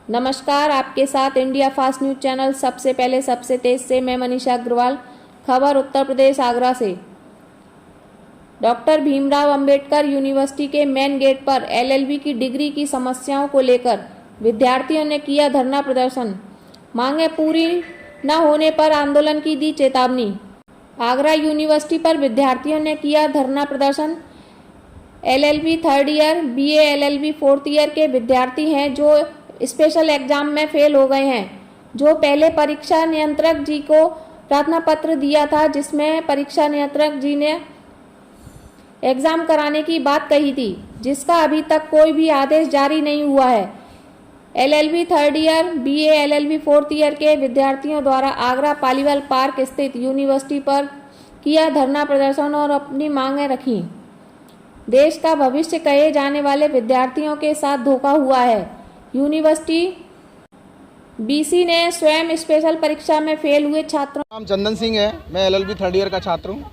नमस्कार, आपके साथ इंडिया फास्ट न्यूज चैनल सबसे पहले सबसे तेज से मैं मनीषा अग्रवाल। खबर उत्तर प्रदेश आगरा से। डॉक्टर भीमराव अंबेडकर यूनिवर्सिटी के मेन गेट पर एलएलबी की डिग्री की समस्याओं को लेकर विद्यार्थियों ने किया धरना प्रदर्शन। मांगे पूरी न होने पर आंदोलन की दी चेतावनी। आगरा यूनिवर्सिटी पर विद्यार्थियों ने किया धरना प्रदर्शन। LLB third year, BA LLB fourth year के विद्यार्थी हैं जो स्पेशल एग्जाम में फेल हो गए हैं, जो पहले परीक्षा नियंत्रक जी को प्रार्थना पत्र दिया था, जिसमें परीक्षा नियंत्रक जी ने एग्जाम कराने की बात कही थी, जिसका अभी तक कोई भी आदेश जारी नहीं हुआ है। LLB third year, BA LLB fourth year के विद्यार्थियों द्वारा आगरा पालीवाल पार्क स्थित यूनिवर्सिटी पर किया धरना प्रदर्शन और अपनी मांगें रखी। देश का भविष्य कहे जाने वाले विद्यार्थियों के साथ धोखा हुआ है। यूनिवर्सिटी बीसी ने स्वयं स्पेशल परीक्षा में फेल हुए छात्रों। नाम चंदन सिंह है, मैं एलएलबी थर्ड ईयर का छात्र हूँ।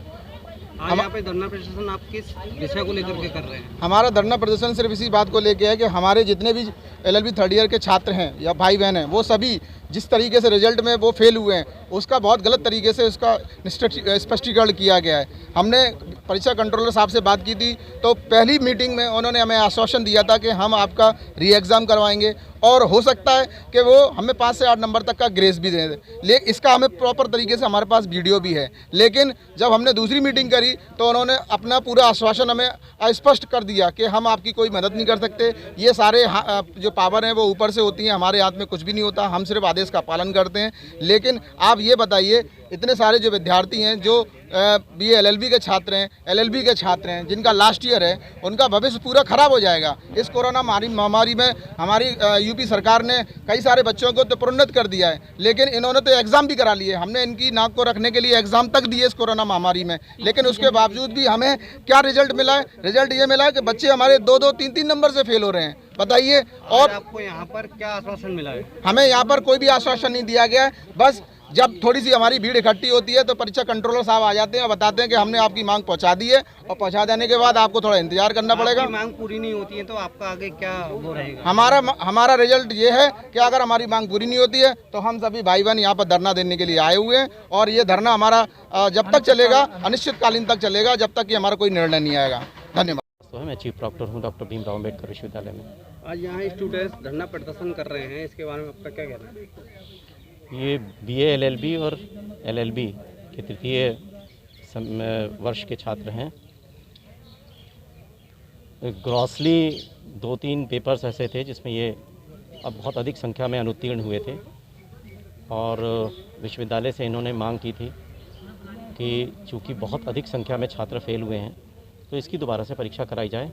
आज यहाँ पे धरना प्रदर्शन आप किस विषय को लेकर के कर रहे हैं? हमारा धरना प्रदर्शन सिर्फ इसी बात को लेकर है कि हमारे जितने भी एलएलबी थर्ड ईयर के छात्र हैं या भाई बहन हैं, वो सभी जिस तरीके से रिजल्ट में वो फेल हुए हैं, उसका बहुत गलत तरीके से उसका स्पष्टीकरण किया गया है। हमने परीक्षा कंट्रोलर साहब से बात की थी, तो पहली मीटिंग में उन्होंने हमें आश्वासन दिया था कि हम आपका री एग्ज़ाम करवाएंगे और हो सकता है कि वो हमें 5 से 8 नंबर तक का ग्रेस भी दे दें। लेकिन इसका हमें प्रॉपर तरीके से हमारे पास वीडियो भी है। लेकिन जब हमने दूसरी मीटिंग करी तो उन्होंने अपना पूरा आश्वासन हमें स्पष्ट कर दिया कि हम आपकी कोई मदद नहीं कर सकते, ये सारे जो पावर हैं वो ऊपर से होती हैं, हमारे हाथ में कुछ भी नहीं होता, हम सिर्फ आदेश का पालन करते हैं। लेकिन आप ये बताइए, इतने सारे जो विद्यार्थी हैं जो बीए एलएलबी के छात्र हैं, एलएलबी के छात्र हैं, जिनका लास्ट ईयर है, उनका भविष्य पूरा खराब हो जाएगा। इस कोरोना महामारी में हमारी यूपी सरकार ने कई सारे बच्चों को तो प्रोन्नत कर दिया है, लेकिन इन्होंने तो एग्ज़ाम भी करा लिए। हमने इनकी नाक को रखने के लिए एग्ज़ाम तक दिए इस कोरोना महामारी में, लेकिन उसके बावजूद भी हमें क्या रिजल्ट मिला है? रिजल्ट ये मिला है कि बच्चे हमारे 2-2, 3-3 नंबर से फेल हो रहे हैं। बताइए। और आपको यहाँ पर क्या आश्वासन मिला है? हमें यहाँ पर कोई भी आश्वासन नहीं दिया गया है। बस जब थोड़ी सी हमारी भीड़ इकट्ठी होती है तो परीक्षा कंट्रोलर साहब आ जाते हैं और बताते हैं कि हमने आपकी मांग पहुंचा दी है, और पहुंचा देने के बाद आपको थोड़ा इंतजार करना पड़ेगा। मांग पूरी नहीं होती है तो आपका आगे क्या वो रहेगा? हमारा रिजल्ट ये है कि अगर हमारी मांग पूरी नहीं होती है तो हम सभी भाई बहन यहाँ पर धरना देने के लिए आए हुए हैं, और ये धरना हमारा जब तक चलेगा, अनिश्चितकालीन तक चलेगा, जब तक कि हमारा कोई निर्णय नहीं आएगा। धन्यवाद। मैं चीफ डॉक्टर हूँ डॉक्टर भीमराव अम्बेडकर विश्वविद्यालय में। आज यहाँ स्टूडेंट्स धरना प्रदर्शन कर रहे हैं, इसके बारे में आपका क्या कहना है? ये बीए एलएलबी और एलएलबी के तृतीय वर्ष के छात्र हैं। ग्रॉसली 2-3 पेपर्स ऐसे थे जिसमें ये अब बहुत अधिक संख्या में अनुत्तीर्ण हुए थे, और विश्वविद्यालय से इन्होंने मांग की थी कि चूँकि बहुत अधिक संख्या में छात्र फेल हुए हैं तो इसकी दोबारा से परीक्षा कराई जाए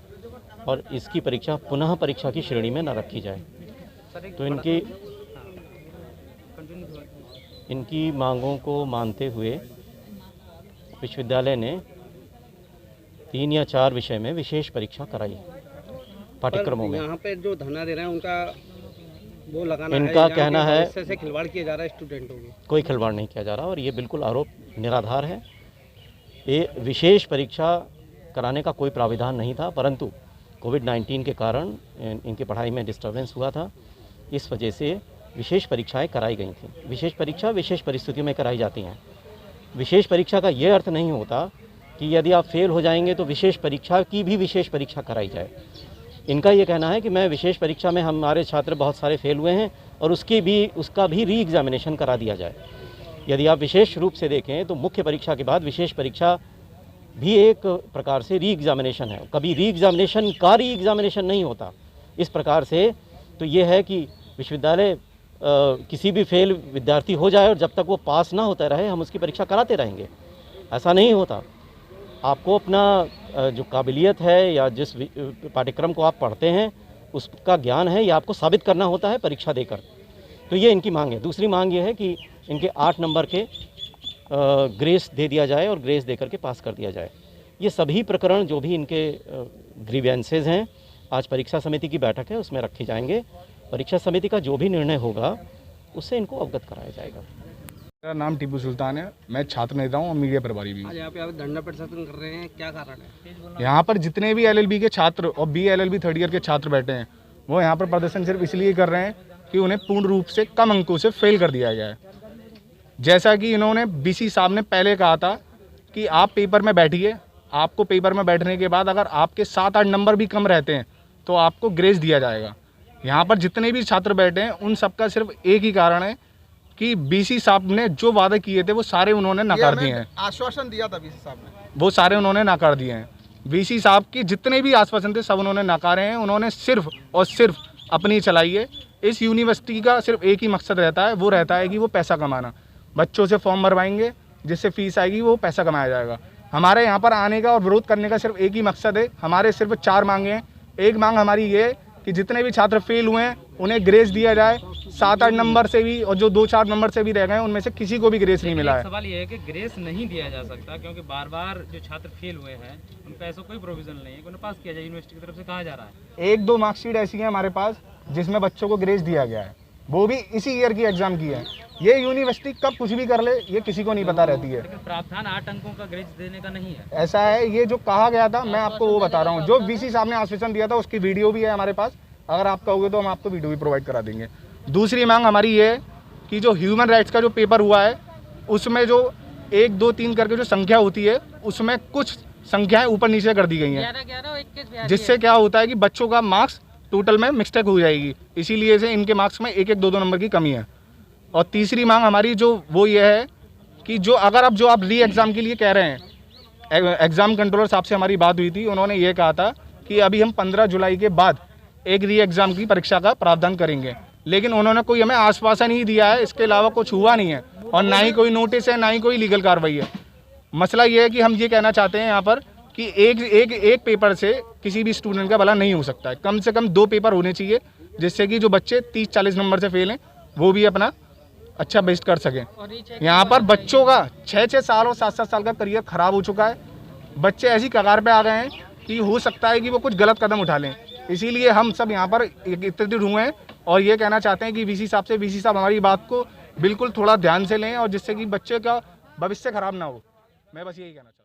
और इसकी परीक्षा पुनः परीक्षा की श्रेणी में न रखी जाए। तो इनकी मांगों को मानते हुए विश्वविद्यालय ने 3 या 4 विषय में विशेष परीक्षा कराई पाठ्यक्रमों में। यहाँ पे जो धरना दे रहे हैं उनका वो लगाना इनका कहना है इससे खिलवाड़ किया जा रहा है स्टूडेंटों की। कोई खिलवाड़ नहीं किया जा रहा, और ये बिल्कुल आरोप निराधार है। ये विशेष परीक्षा कराने का कोई प्राविधान नहीं था, परंतु कोविड-19 के कारण इनकी पढ़ाई में डिस्टर्बेंस हुआ था, इस वजह से विशेष परीक्षाएं कराई गई थी। विशेष परीक्षा विशेष परिस्थितियों में कराई जाती हैं। विशेष परीक्षा का ये अर्थ नहीं होता कि यदि आप फेल हो जाएंगे तो विशेष परीक्षा की भी विशेष परीक्षा कराई जाए। इनका ये कहना है कि मैं विशेष परीक्षा में हमारे छात्र बहुत सारे फेल हुए हैं और उसका भी री एग्जामिनेशन करा दिया जाए। यदि आप विशेष रूप से देखें तो मुख्य परीक्षा के बाद विशेष परीक्षा भी एक प्रकार से री एग्जामिनेशन है। कभी री एग्जामिनेशन का री एग्जामिनेशन नहीं होता। इस प्रकार से तो ये है कि विश्वविद्यालय किसी भी फेल विद्यार्थी हो जाए और जब तक वो पास ना होता रहे हम उसकी परीक्षा कराते रहेंगे, ऐसा नहीं होता। आपको अपना जो काबिलियत है या जिस पाठ्यक्रम को आप पढ़ते हैं उसका ज्ञान है, ये आपको साबित करना होता है परीक्षा देकर। तो ये इनकी मांग है। दूसरी मांग ये है कि इनके 8 नंबर के ग्रेस दे दिया जाए और ग्रेस देकर के पास कर दिया जाए। ये सभी प्रकरण जो भी इनके ग्रीवेंसेस हैं, आज परीक्षा समिति की बैठक है, उसमें रखे जाएंगे। परीक्षा समिति का जो भी निर्णय होगा उससे इनको अवगत कराया जाएगा। मेरा नाम टीपू सुल्तान है, मैं छात्र नेता हूँ और मीडिया प्रभारी भी हूँ। आज यहाँ पे आप धरना प्रदर्शन कर रहे हैं, क्या कारण है? यहाँ पर जितने भी एलएलबी के छात्र और बीए एलएलबी थर्ड ईयर के छात्र बैठे हैं, वो यहाँ पर प्रदर्शन सिर्फ इसलिए कर रहे हैं कि उन्हें पूर्ण रूप से कम अंकों से फेल कर दिया गया है। जैसा कि इन्होंने बीसी साहब ने पहले कहा था कि आप पेपर में बैठिए, आपको पेपर में बैठने के बाद अगर आपके 7-8 नंबर भी कम रहते हैं तो आपको ग्रेस दिया जाएगा। यहाँ पर जितने भी छात्र बैठे हैं उन सबका सिर्फ एक ही कारण है कि बीसी साहब ने जो वादे किए थे वो सारे उन्होंने नकार दिए हैं। आश्वासन दिया था बीसी साहब ने, वो सारे उन्होंने नकार दिए हैं। बीसी साहब की जितने भी आश्वासन थे सब उन्होंने नकारे हैं। उन्होंने सिर्फ और सिर्फ अपनी चलाई है। इस यूनिवर्सिटी का सिर्फ एक ही मकसद रहता है, वो रहता है कि वो पैसा कमाना। बच्चों से फॉर्म भरवाएंगे, जिससे फीस आएगी वो पैसा कमाया जाएगा। हमारे यहाँ पर आने का और विरोध करने का सिर्फ एक ही मकसद है। हमारे सिर्फ 4 मांगे हैं। एक मांग हमारी ये है कि जितने भी छात्र फेल हुए हैं उन्हें ग्रेस दिया जाए। 7-8 नंबर से भी और जो 2-4 नंबर से भी रह गए उनमें से किसी को भी ग्रेस नहीं मिला है। सवाल ये है कि ग्रेस नहीं दिया जा सकता क्योंकि बार बार जो छात्र फेल हुए हैं उन पैसों कोई प्रोविजन नहीं है, उन्हें पास किया जाए, यूनिवर्सिटी की तरफ से कहा जा रहा है। 1-2 मार्कशीट ऐसी है हमारे पास जिसमें बच्चों को ग्रेस दिया गया है, वो भी इसी ईयर की एग्जाम की है। ये यूनिवर्सिटी कब कुछ भी कर ले ये किसी को नहीं पता रहती है। लेकिन प्रावधान 8 अंकों का ग्रेस देने का नहीं है। ऐसा है, ये जो कहा गया था मैं आपको वो बता रहा हूँ। जो बीसी साहब ने आश्वासन दिया था उसकी वीडियो भी है हमारे पास। अगर आप कहोगे तो हम आपको वीडियो भी प्रोवाइड करा देंगे। दूसरी मांग हमारी ये है कि जो ह्यूमन राइट्स का जो पेपर हुआ है उसमें जो 1, 2, 3 करके जो संख्या होती है उसमें कुछ संख्याएं ऊपर नीचे कर दी गई हैं, जिससे क्या होता है कि बच्चों का मार्क्स टोटल में मिस्टेक हो जाएगी। इसीलिए से इनके मार्क्स में 1-1, 2-2 नंबर की कमी है। और तीसरी मांग हमारी जो वो ये है कि जो अगर अब जो आप री एग्ज़ाम के लिए कह रहे हैं, एग्ज़ाम कंट्रोलर साहब से हमारी बात हुई थी, उन्होंने ये कहा था कि अभी हम 15 जुलाई के बाद एक री एग्ज़ाम की परीक्षा का प्रावधान करेंगे, लेकिन उन्होंने कोई हमें आश्वासन ही दिया है। इसके अलावा कुछ हुआ नहीं है और ना ही कोई नोटिस है, ना ही कोई लीगल कार्रवाई है। मसला ये है कि हम ये कहना चाहते हैं यहाँ पर कि एक पेपर से किसी भी स्टूडेंट का भला नहीं हो सकता है। कम से कम 2 पेपर होने चाहिए जिससे कि जो बच्चे 30-40 नंबर से फेल हैं वो भी अपना अच्छा बेस्ट कर सकें। यहाँ पर बच्चों का 6-6 साल और 7-7 साल का करियर ख़राब हो चुका है। बच्चे ऐसी कगार पे आ गए हैं कि हो सकता है कि वो कुछ गलत कदम उठा लें। इसीलिए हम सब यहाँ पर एकत्रित हुए हैं और ये कहना चाहते हैं कि वीसी साहब हमारी बात को बिल्कुल थोड़ा ध्यान से लें और जिससे कि बच्चे का भविष्य ख़राब ना हो। मैं बस यही कहना चाहता हूँ।